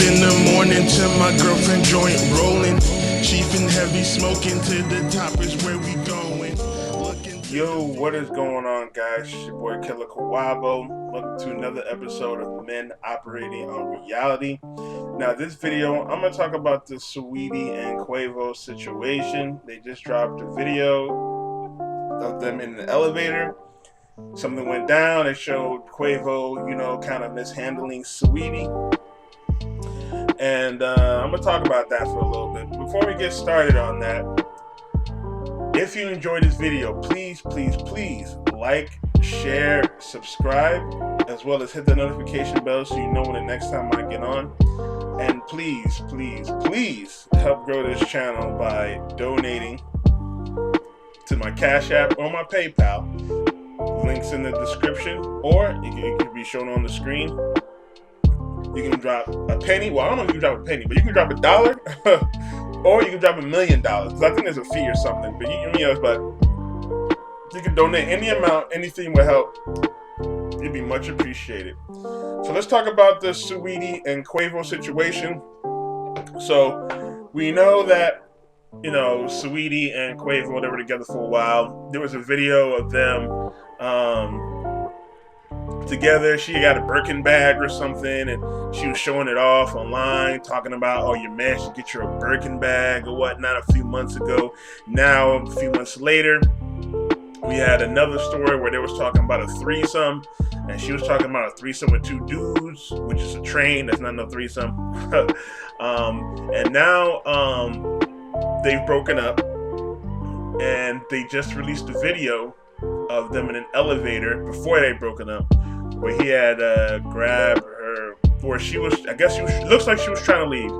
in the morning to my girlfriend joint rolling. Cheap and heavy smoking to the top is where we going. Yo, what is going on, guys? It's your boy Killer Quavo. Welcome to another episode of Men Operating on Reality. Now, this video, I'm going to talk about the Swaeetie and Quavo situation. They just dropped a video of them in the elevator. Something went down. It showed Quavo, kind of mishandling Swaeetie. And I'm going to talk about that for a little bit. Before we get started on that, if you enjoyed this video, please like, share, subscribe, as well as hit the notification bell so you know when the next time I get on. And please help grow this channel by donating to my Cash App or my PayPal. Links in the description, or it can be shown on the screen. You can drop a penny. Well, I don't know if you can drop a penny, but you can drop $1, or you can drop $1 million. Because I think there's a fee or something. But you can donate any amount. Anything will help. It'd be much appreciated. So let's talk about the Swaeetie and Quavo situation. So we know that Swaeetie and Quavo, they were together for a while. There was a video of them together. She got a Birkin bag or something, and she was showing it off online, talking about, oh, your man should get you a Birkin bag or whatnot a few months ago. Now, a few months later, we had another story where they was talking about a threesome, and she was talking about a threesome with 2 dudes, which is a train. That's not no threesome. And now they've broken up, and they just released a video of them in an elevator before they broken up, where he had grabbed her, or looks like she was trying to leave,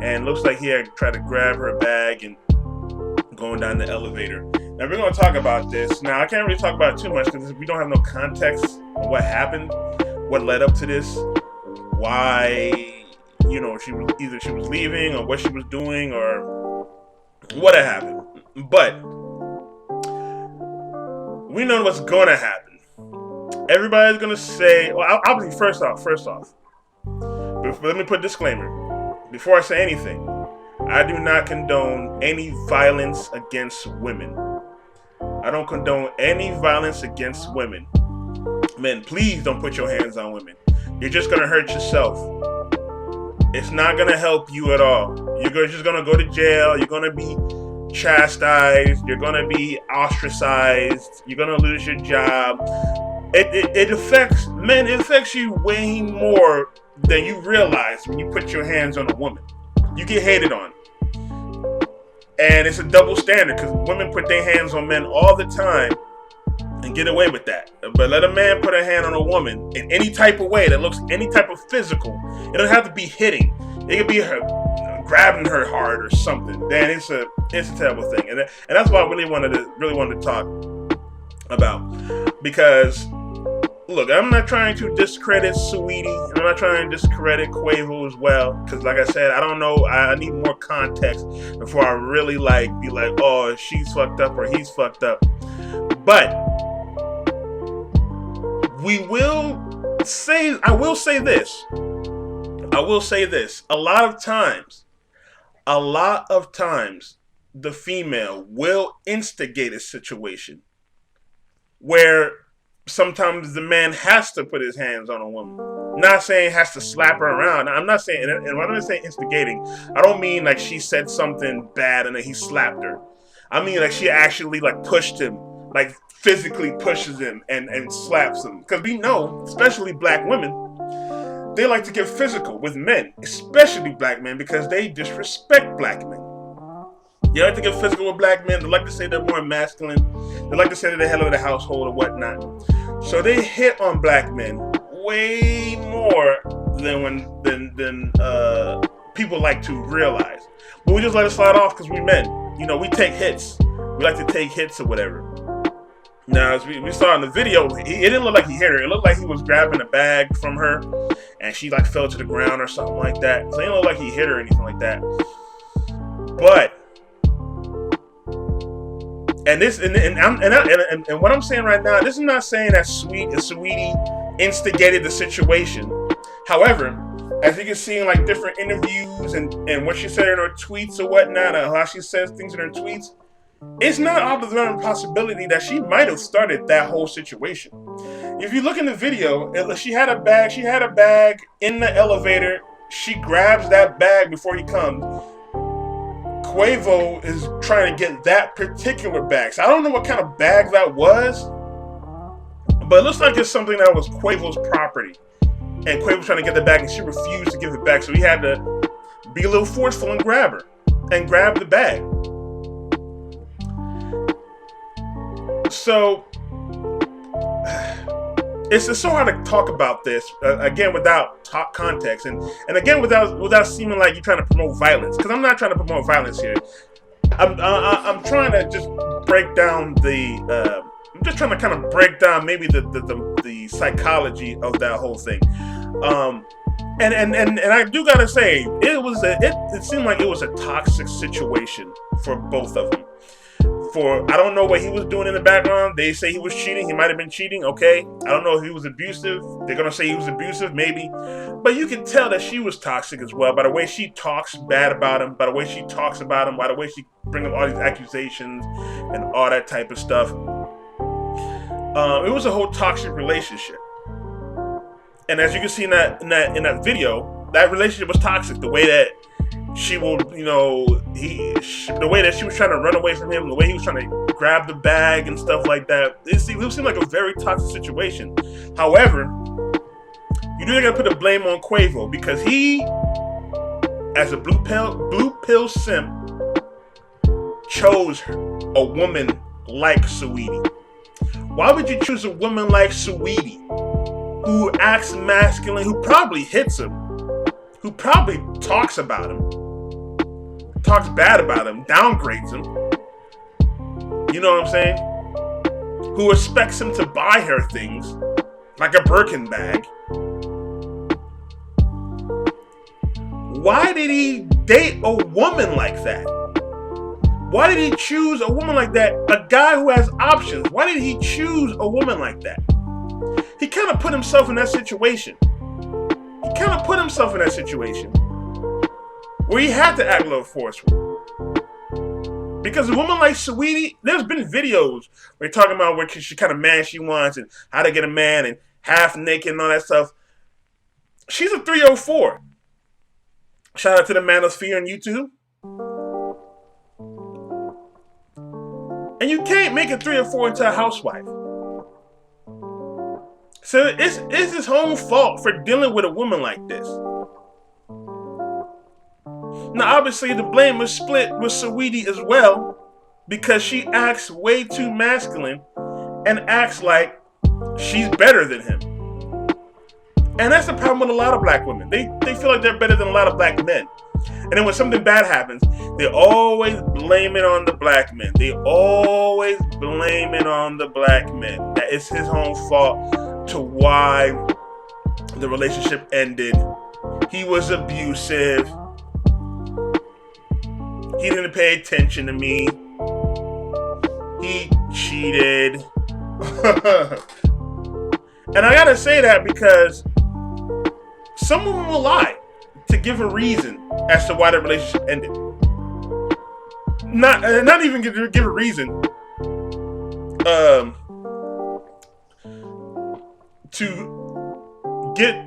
and looks like he had tried to grab her bag and going down the elevator. Now we're going to talk about this. Now I can't really talk about it too much because we don't have no context of what happened, what led up to this, why, she was leaving, or what she was doing, or what had happened. But we know what's going to happen. Everybody's going to say, well, obviously, first off, let me put a disclaimer. Before I say anything, I do not condone any violence against women. I don't condone any violence against women. Men, please don't put your hands on women. You're just going to hurt yourself. It's not going to help you at all. You're just going to go to jail. You're going to be chastised. You're going to be ostracized. You're going to lose your job. It affects men. It affects you way more than you realize when you put your hands on a woman. You get hated on. And it's a double standard because women put their hands on men all the time and get away with that. But let a man put a hand on a woman in any type of way that looks any type of physical. It doesn't have to be hitting. It could be her grabbing her hard or something. Then it's a terrible thing. And that's what I really wanted to talk about. Because look, I'm not trying to discredit Swaeetie, and I'm not trying to discredit Quavo as well, because like I said, I don't know, I need more context before I really be like, oh, she's fucked up or he's fucked up. But I will say this. A lot of times, the female will instigate a situation where sometimes the man has to put his hands on a woman. Not saying has to slap her around. I'm not saying, and when I'm saying instigating, I don't mean like she said something bad and then he slapped her. I mean like she actually pushed him, like physically pushes him and slaps him. Because we know, especially black women, they like to get physical with men, especially black men, because they disrespect black men. They like to get physical with black men. They like to say they're more masculine. They like to say they're the head of the household or whatnot. So they hit on black men way more than people like to realize. But we just let it slide off because we men. We take hits. We like to take hits or whatever. Now, as we saw in the video, it didn't look like he hit her. It looked like he was grabbing a bag from her, and she fell to the ground or something like that. So it didn't look like he hit her or anything like that. But and what I'm saying right now, this is not saying that Swaeetie instigated the situation. However, as you can see in like different interviews and what she said in her tweets or whatnot, how she says things in her tweets, it's not out of the realm of possibility that she might have started that whole situation. If you look in the video, she had a bag. She had a bag in the elevator. She grabs that bag before he comes. Quavo is trying to get that particular bag. So I don't know what kind of bag that was, but it looks like it's something that was Quavo's property. And Quavo was trying to get the bag, and she refused to give it back. So he had to be a little forceful and grab her and grab the bag. So it's so hard to talk about this again without context, and again without seeming like you're trying to promote violence, because I'm not trying to promote violence here. I'm trying to just break down I'm just trying to kind of break down maybe the psychology of that whole thing. And I do gotta say, it seemed like it was a toxic situation for both of them. I don't know what he was doing in the background. They say he was cheating. He might have been cheating. Okay. I don't know if he was abusive. They're going to say he was abusive, maybe. But you can tell that she was toxic as well by the way she talks bad about him, by the way she talks about him, by the way she brings up all these accusations and all that type of stuff. It was a whole toxic relationship. And as you can see in that video, that relationship was toxic. The way that she will, the way that she was trying to run away from him, the way he was trying to grab the bag and stuff like that, it seemed like a very toxic situation. However, you do gotta put the blame on Quavo, because he, as a blue pill simp, chose a woman like Swaeetie. Why would you choose a woman like Swaeetie, who acts masculine, who probably hits him, who probably talks about him, talks bad about him, downgrades him, you know what I'm saying? Who expects him to buy her things, like a Birkin bag? Why did he date a woman like that? Why did he choose a woman like that? A guy who has options. Why did he choose a woman like that? He kind of put himself in that situation. Where he had to act a little forceful. Because a woman like Swaeetie, there's been videos where you're talking about what kind of man she wants and how to get a man and half naked and all that stuff. She's a 304. Shout out to the Manosphere on YouTube. And you can't make a 304 into a housewife. So it's his own fault for dealing with a woman like this. Now, obviously, the blame was split with Swaeetie as well, because she acts way too masculine and acts like she's better than him. And that's the problem with a lot of black women. They feel like they're better than a lot of black men. And then when something bad happens, they always blame it on the black men. That it's his own fault to why the relationship ended. He was abusive. He didn't pay attention to me. He cheated. And I gotta say that because some women will lie to give a reason as to why the relationship ended. Not even give a reason to get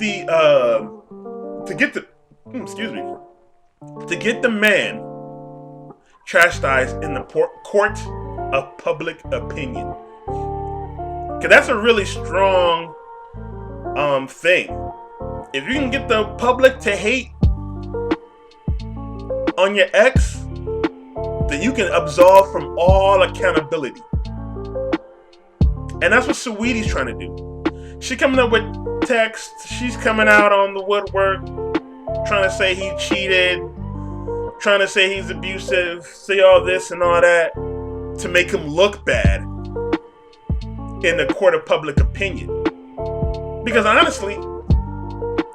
the man chastised in the court of public opinion. Cause that's a really strong thing. If you can get the public to hate on your ex, then you can absolve from all accountability. And that's what Swaeetie's trying to do. She's coming up with texts. She's coming out on the woodwork, trying to say he cheated, trying to say he's abusive, say all this and all that to make him look bad in the court of public opinion. Because honestly,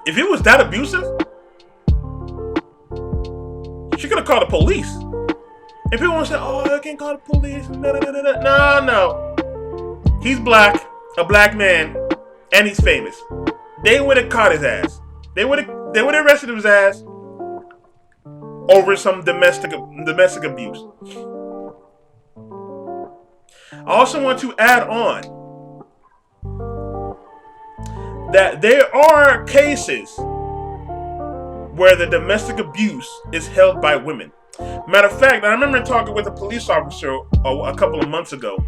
if it was that abusive, she could have called the police. And people want to say, oh, I can't call the police. No. He's black, a black man, and he's famous. They would have caught his ass. They would have They would have arrested his ass over some domestic abuse. I also want to add on that there are cases where the domestic abuse is held by women. Matter of fact, I remember talking with a police officer a couple of months ago,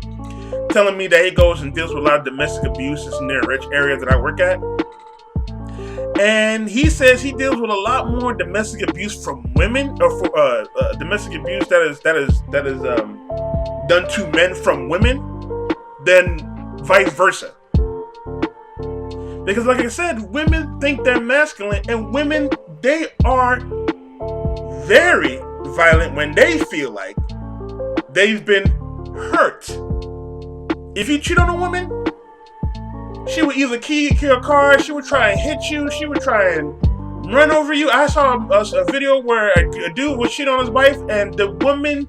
telling me that he goes and deals with a lot of domestic abuse in the rich area that I work at. And he says he deals with a lot more domestic abuse from women, or for domestic abuse that is done to men from women, than vice versa. Because, like I said, women think they're masculine, and women, they are very violent when they feel like they've been hurt. If you cheat on a woman, she would either key your car, she would try and hit you, she would try and run over you. I saw a video where a dude would cheat on his wife, and the woman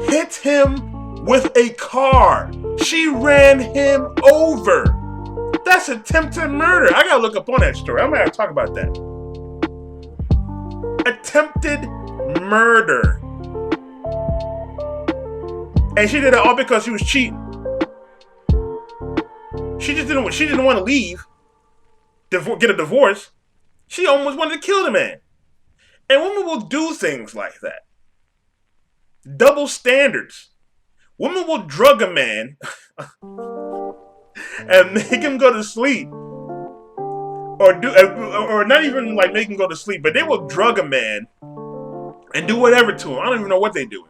hit him with a car. She ran him over. That's attempted murder. I gotta look up on that story. I'm gonna have to talk about that. Attempted murder. And she did it all because she was cheating. She didn't want to leave, get a divorce. She almost wanted to kill the man. And women will do things like that. Double standards. Women will drug a man and make him go to sleep, or not even like make him go to sleep, but they will drug a man and do whatever to him. I don't even know what they do.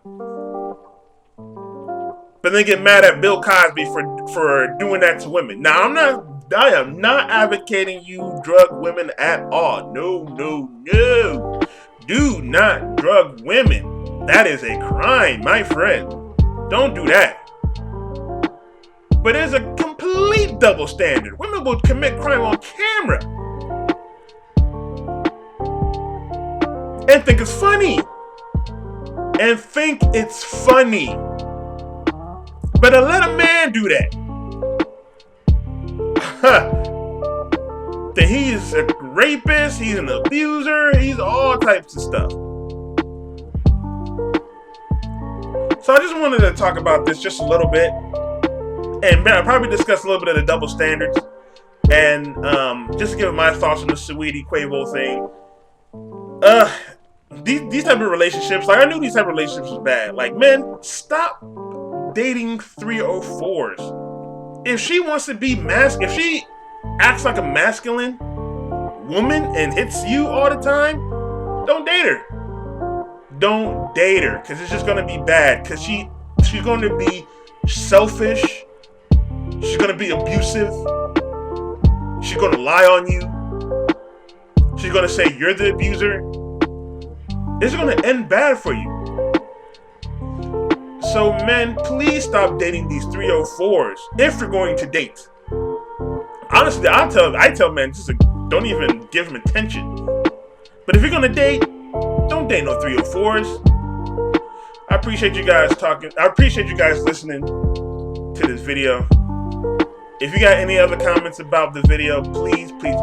But they get mad at Bill Cosby for doing that to women. Now I am not advocating you drug women at all. No. Do not drug women. That is a crime, my friend. Don't do that. But there's a complete double standard. Women will commit crime on camera and think it's funny. But let a man do that. That he's a rapist, he's an abuser, he's all types of stuff. So I just wanted to talk about this just a little bit. And I'll probably discuss a little bit of the double standards. And just to give my thoughts on the Swaeetie Quavo thing. These type of relationships, like I knew these type of relationships was bad. Like, men, stop dating 304s. If she wants to be if she acts like a masculine woman and hits you all the time, don't date her. Don't date her, because it's just going to be bad. Because she's going to be selfish. She's going to be abusive. She's going to lie on you. She's going to say you're the abuser. It's going to end bad for you. So men, please stop dating these 304s if you're going to date. Honestly, I tell men just don't even give them attention. But if you're going to date, don't date no 304s. I appreciate you guys talking. I appreciate you guys listening to this video. If you got any other comments about the video, please put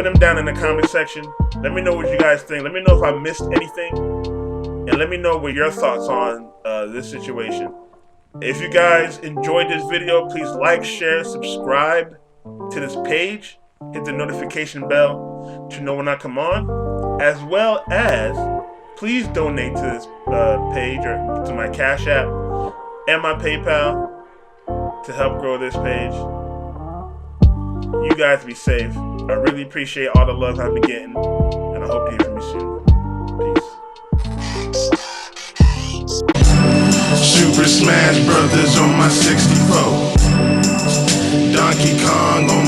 them down in the comment section. Let me know what you guys think. Let me know if I missed anything. And let me know what your thoughts on this situation. If you guys enjoyed this video, please like, share, subscribe to this page. Hit the notification bell to know when I come on. As well as, please donate to this page or to my Cash App and my PayPal to help grow this page. You guys be safe. I really appreciate all the love I've been getting, and I hope to hear from you soon. Peace. Super Smash Brothers on my 64. Donkey Kong on